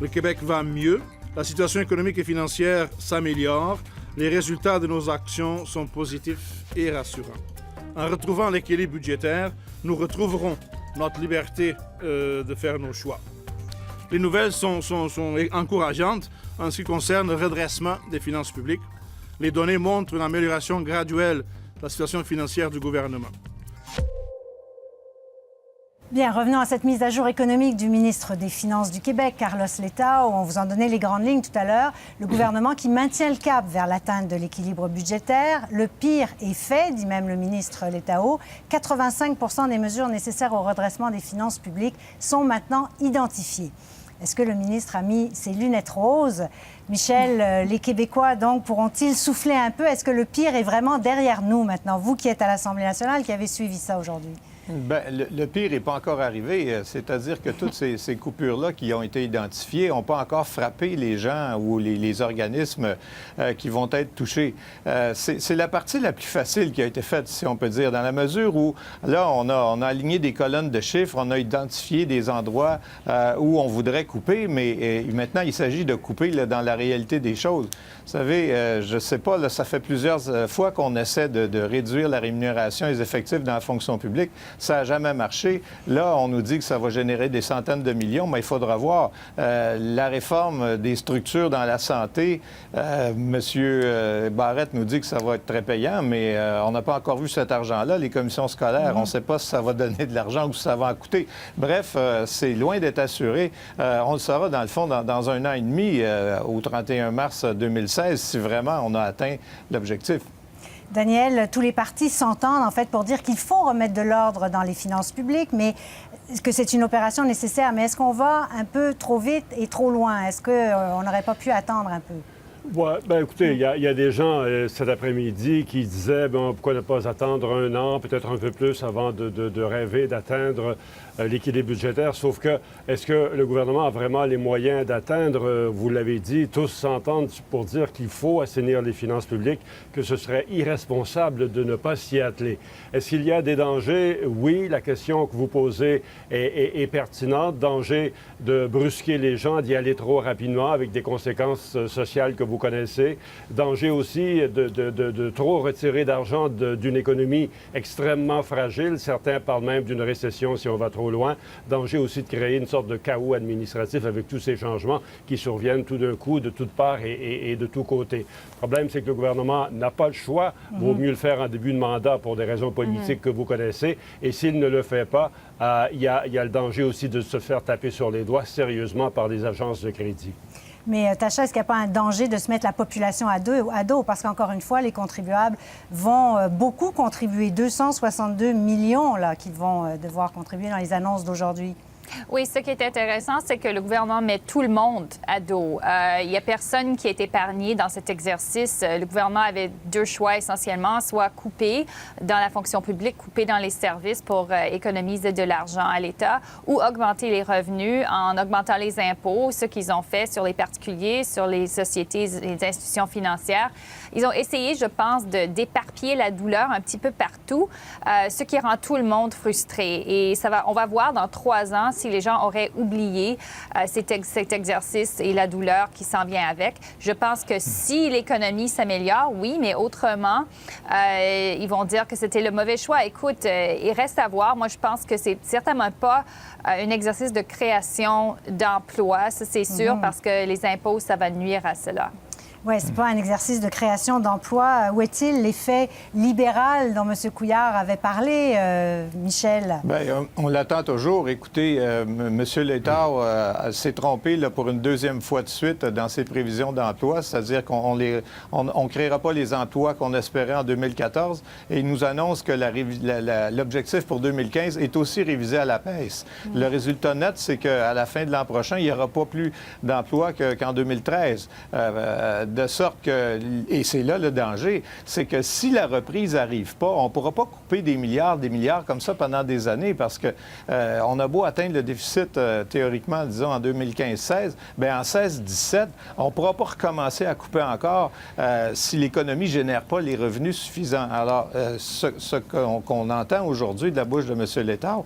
Le Québec va mieux, la situation économique et financière s'améliore, les résultats de nos actions sont positifs et rassurants. En retrouvant l'équilibre budgétaire, nous retrouverons notre liberté de faire nos choix. Les nouvelles sont encourageantes en ce qui concerne le redressement des finances publiques. Les données montrent une amélioration graduelle de la situation financière du gouvernement. Bien, revenons à cette mise à jour économique du ministre des Finances du Québec, Carlos Letao. On vous en donnait les grandes lignes tout à l'heure. Le gouvernement qui maintient le cap vers l'atteinte de l'équilibre budgétaire. Le pire est fait, dit même le ministre Letao. 85 % des mesures nécessaires au redressement des finances publiques sont maintenant identifiées. Est-ce que le ministre a mis ses lunettes roses? Michel, les Québécois, donc, pourront-ils souffler un peu? Est-ce que le pire est vraiment derrière nous maintenant? Vous qui êtes à l'Assemblée nationale, qui avez suivi ça aujourd'hui. Bien, le pire n'est pas encore arrivé. C'est-à-dire que toutes ces coupures-là qui ont été identifiées n'ont pas encore frappé les gens ou les organismes qui vont être touchés. C'est la partie la plus facile qui a été faite, si on peut dire, dans la mesure où, là, on a aligné des colonnes de chiffres, on a identifié des endroits où on voudrait couper, mais maintenant, il s'agit de couper là, dans la réalité des choses. Vous savez, je ne sais pas, là, ça fait plusieurs fois qu'on essaie de réduire la rémunération et les effectifs dans la fonction publique. Ça n'a jamais marché. Là, on nous dit que ça va générer des centaines de millions, mais il faudra voir. La réforme des structures dans la santé, M. Barrette nous dit que ça va être très payant, mais on n'a pas encore vu cet argent-là. Les commissions scolaires, on ne sait pas si ça va donner de l'argent ou si ça va en coûter. Bref, c'est loin d'être assuré. On le saura, dans le fond, dans un an et demi, au 31 mars 2016, si vraiment on a atteint l'objectif. Daniel, tous les partis s'entendent en fait pour dire qu'il faut remettre de l'ordre dans les finances publiques, mais que c'est une opération nécessaire. Mais est-ce qu'on va un peu trop vite et trop loin? Est-ce qu'on n'aurait pas pu attendre un peu? Ouais, bien, écoutez, il y a des gens cet après-midi qui disaient pourquoi ne pas attendre un an, peut-être un peu plus, avant de rêver d'atteindre l'équilibre budgétaire. Sauf que, est-ce que le gouvernement a vraiment les moyens d'atteindre, vous l'avez dit, tous s'entendent pour dire qu'il faut assainir les finances publiques, que ce serait irresponsable de ne pas s'y atteler. Est-ce qu'il y a des dangers? Oui, la question que vous posez est pertinente. Danger de brusquer les gens, d'y aller trop rapidement avec des conséquences sociales que vous connaissez. Danger aussi de trop retirer d'argent d'une économie extrêmement fragile. Certains parlent même d'une récession si on va trop loin. Danger aussi de créer une sorte de chaos administratif avec tous ces changements qui surviennent tout d'un coup, de toutes parts et de tous côtés. Le problème, c'est que le gouvernement n'a pas le choix. Vaut mieux le faire en début de mandat pour des raisons politiques que vous connaissez. Et s'il ne le fait pas, il y a le danger aussi de se faire taper sur les doigts sérieusement par les agences de crédit. Mais Tacha, est-ce qu'il n'y a pas un danger de se mettre la population à dos? Parce qu'encore une fois, les contribuables vont beaucoup contribuer. 262 millions là, qui vont devoir contribuer dans les annonces d'aujourd'hui. Oui, ce qui est intéressant, c'est que le gouvernement met tout le monde à dos. Il n'y a personne qui est épargné dans cet exercice. Le gouvernement avait deux choix essentiellement, soit couper dans la fonction publique, couper dans les services pour économiser de l'argent à l'État, ou augmenter les revenus en augmentant les impôts, ce qu'ils ont fait sur les particuliers, sur les sociétés, les institutions financières. Ils ont essayé, je pense, d'éparpiller la douleur un petit peu partout, ce qui rend tout le monde frustré. Et on va voir dans 3 ans si les gens auraient oublié cet exercice et la douleur qui s'en vient avec. Je pense que si l'économie s'améliore, oui, mais autrement, ils vont dire que c'était le mauvais choix. Écoute, il reste à voir. Moi, je pense que c'est certainement pas un exercice de création d'emplois, ça c'est sûr, parce que les impôts, ça va nuire à cela. Oui, c'est pas un exercice de création d'emplois. Où est-il l'effet libéral dont M. Couillard avait parlé, Michel? Bien, on l'attend toujours. Écoutez, M. Letao s'est trompé là, pour une deuxième fois de suite dans ses prévisions d'emploi, c'est-à-dire qu'on ne créera pas les emplois qu'on espérait en 2014, et il nous annonce que l'objectif pour 2015 est aussi révisé à la baisse. Le résultat net, c'est qu'à la fin de l'an prochain, il n'y aura pas plus d'emplois qu'en 2013. de sorte que, et c'est là le danger, c'est que si la reprise n'arrive pas, on ne pourra pas couper des milliards comme ça pendant des années parce que on a beau atteindre le déficit théoriquement, disons, en 2015-16, bien en 16-17, on ne pourra pas recommencer à couper encore si l'économie ne génère pas les revenus suffisants. Alors, ce qu'on entend aujourd'hui de la bouche de M. Létard,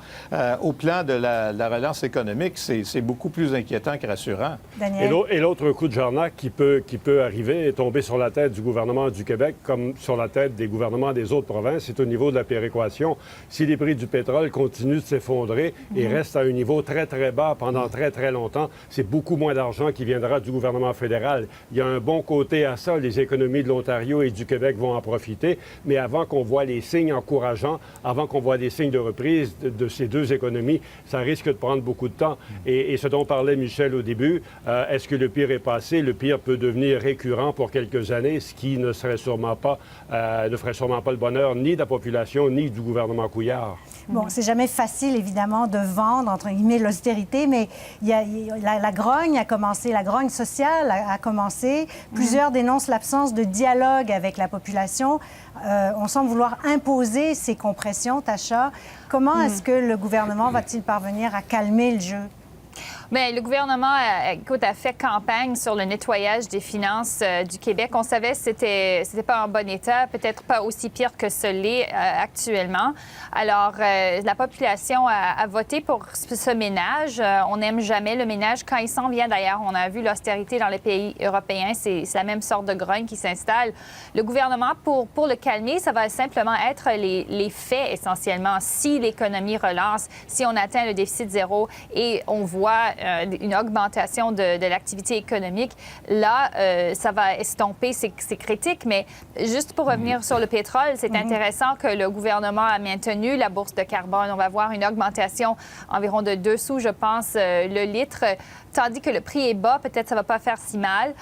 au plan de la relance économique, c'est beaucoup plus inquiétant que rassurant. Daniel? Et l'autre coup de Jarnac qui peut arriver et tomber sur la tête du gouvernement du Québec comme sur la tête des gouvernements des autres provinces, c'est au niveau de la péréquation. Si les prix du pétrole continuent de s'effondrer et restent à un niveau très, très bas pendant très, très longtemps, c'est beaucoup moins d'argent qui viendra du gouvernement fédéral. Il y a un bon côté à ça. Les économies de l'Ontario et du Québec vont en profiter. Mais avant qu'on voit les signes encourageants, avant qu'on voit des signes de reprise de ces deux économies, ça risque de prendre beaucoup de temps. Et ce dont parlait Michel au début, est-ce que le pire est passé? Le pire peut devenir récurrent pour quelques années, ce qui ne ferait sûrement pas le bonheur ni de la population, ni du gouvernement Couillard. Bon, c'est jamais facile, évidemment, de vendre, entre guillemets, l'austérité, mais la grogne a commencé, la grogne sociale a commencé. Plusieurs dénoncent l'absence de dialogue avec la population. On semble vouloir imposer ces compressions. Tacha, comment est-ce que le gouvernement va-t-il parvenir à calmer le jeu? Bien, le gouvernement a fait campagne sur le nettoyage des finances du Québec. On savait que c'était pas en bon état, peut-être pas aussi pire que ce l'est actuellement. Alors, la population a voté pour ce ménage. On n'aime jamais le ménage quand il s'en vient. D'ailleurs, on a vu l'austérité dans les pays européens. C'est la même sorte de grogne qui s'installe. Le gouvernement, pour le calmer, ça va simplement être les faits essentiellement. Si l'économie relance, si on atteint le déficit zéro et on voit une augmentation de l'activité économique, là, ça va estomper ces critiques. Mais juste pour revenir sur le pétrole, c'est intéressant que le gouvernement a maintenu la bourse de carbone. On va voir une augmentation environ de 2 sous, je pense, le litre. Tandis que le prix est bas, peut-être ça ne va pas faire si mal.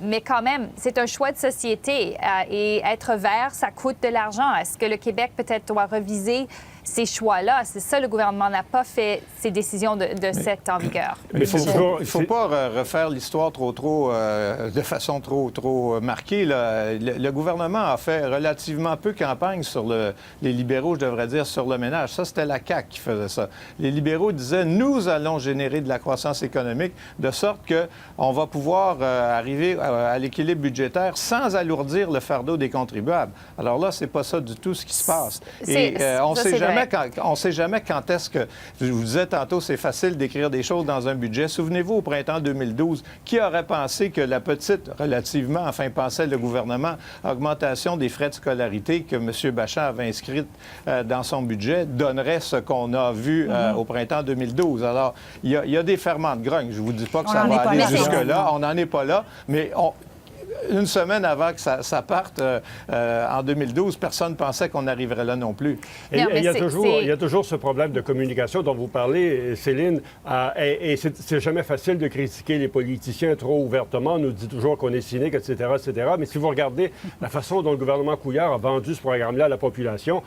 Mais quand même, c'est un choix de société. Et être vert, ça coûte de l'argent. Est-ce que le Québec peut-être doit reviser ces choix-là? C'est ça, le gouvernement n'a pas fait ces décisions de cette en vigueur. Mais il ne faut pas refaire l'histoire de façon trop marquée. Là. Le gouvernement a fait relativement peu campagne sur les libéraux, je devrais dire, sur le ménage. Ça, c'était la CAQ qui faisait ça. Les libéraux disaient, nous allons générer de la croissance économique de sorte qu'on va pouvoir arriver à l'équilibre budgétaire sans alourdir le fardeau des contribuables. Alors là, c'est pas ça du tout ce qui se passe. Et on ne sait jamais quand est-ce que... Je vous disais tantôt, c'est facile d'écrire des choses dans un budget. Souvenez-vous, au printemps 2012, qui aurait pensé que la petite, relativement, enfin, pensait le gouvernement, augmentation des frais de scolarité que M. Bachand avait inscrite dans son budget donnerait ce qu'on a vu au printemps 2012. Alors, il y a des ferments de grogne. Je ne vous dis pas que ça va aller jusque-là. On n'en est pas là, mais une semaine avant que ça parte, en 2012, personne ne pensait qu'on arriverait là non plus. Il y a toujours ce problème de communication dont vous parlez, Céline, et c'est jamais facile de critiquer les politiciens trop ouvertement. On nous dit toujours qu'on est cynique, etc., etc. Mais si vous regardez la façon dont le gouvernement Couillard a vendu ce programme-là à la population,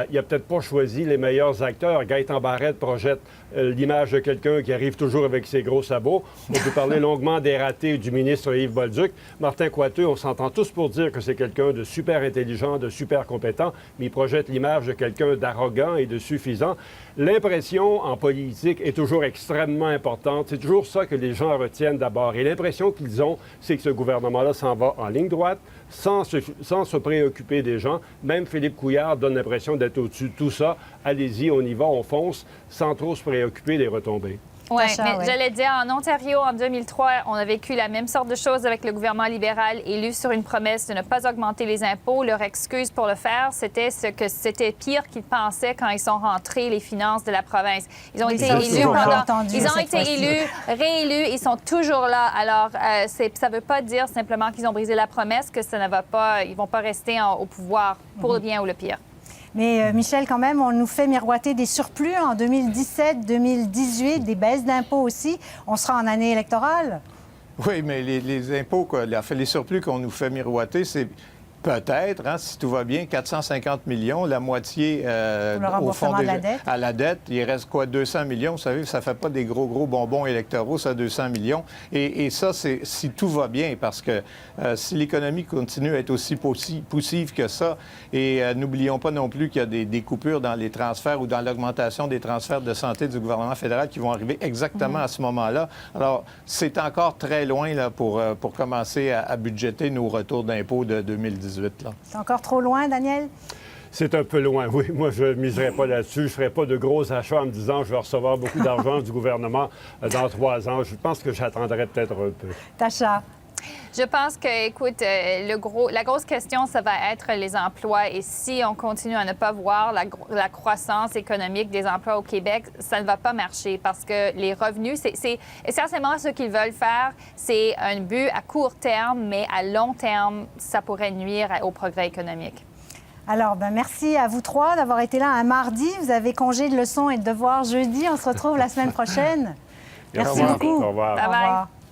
il n'a peut-être pas choisi les meilleurs acteurs. Gaëtan Barrette projette l'image de quelqu'un qui arrive toujours avec ses gros sabots. On peut parler longuement des ratés du ministre Yves Bolduc. Martin Coiteux, on s'entend tous pour dire que c'est quelqu'un de super intelligent, de super compétent, mais il projette l'image de quelqu'un d'arrogant et de suffisant. L'impression en politique est toujours extrêmement importante. C'est toujours ça que les gens retiennent d'abord. Et l'impression qu'ils ont, c'est que ce gouvernement-là s'en va en ligne droite, sans se préoccuper des gens. Même Philippe Couillard donne l'impression d'être au-dessus de tout ça. Allez-y, on y va, on fonce, sans trop se préoccuper des retombées. Oui, mais j'allais dire, en Ontario, en 2003, on a vécu la même sorte de choses avec le gouvernement libéral élu sur une promesse de ne pas augmenter les impôts. Leur excuse pour le faire, c'était que c'était pire qu'ils pensaient quand ils sont rentrés les finances de la province. Ils ont été élus réélus, ils sont toujours là. Alors, ça ne veut pas dire simplement qu'ils ont brisé la promesse, que ça ne va pas, ils vont pas rester au pouvoir pour le bien ou le pire. Mais Michel, quand même, on nous fait miroiter des surplus en 2017, 2018, des baisses d'impôts aussi. On sera en année électorale. Oui, mais les impôts, les surplus qu'on nous fait miroiter, c'est Peut-être, hein, si tout va bien, 450 millions, la moitié au fond de la dette. à la dette. Il reste quoi, 200 millions? Vous savez, ça ne fait pas des gros bonbons électoraux, ça, 200 millions. Et ça, c'est si tout va bien, parce que si l'économie continue à être aussi poussive que ça, et n'oublions pas non plus qu'il y a des coupures dans les transferts ou dans l'augmentation des transferts de santé du gouvernement fédéral qui vont arriver exactement à ce moment-là. Alors, c'est encore très loin là, pour commencer à budgéter nos retours d'impôts de 2018. C'est encore trop loin, Daniel? C'est un peu loin, oui. Moi, je ne miserais pas là-dessus. Je ne ferais pas de gros achats en me disant que je vais recevoir beaucoup d'argent du gouvernement dans 3 ans. Je pense que j'attendrai peut-être un peu. Tacha? Je pense que, écoute, la grosse question, ça va être les emplois. Et si on continue à ne pas voir la croissance économique des emplois au Québec, ça ne va pas marcher parce que les revenus, c'est essentiellement ce qu'ils veulent faire. C'est un but à court terme, mais à long terme, ça pourrait nuire au progrès économique. Alors, merci à vous 3 d'avoir été là un mardi. Vous avez congé de leçons et de devoirs jeudi. On se retrouve la semaine prochaine. Merci beaucoup. Au revoir. Bye bye.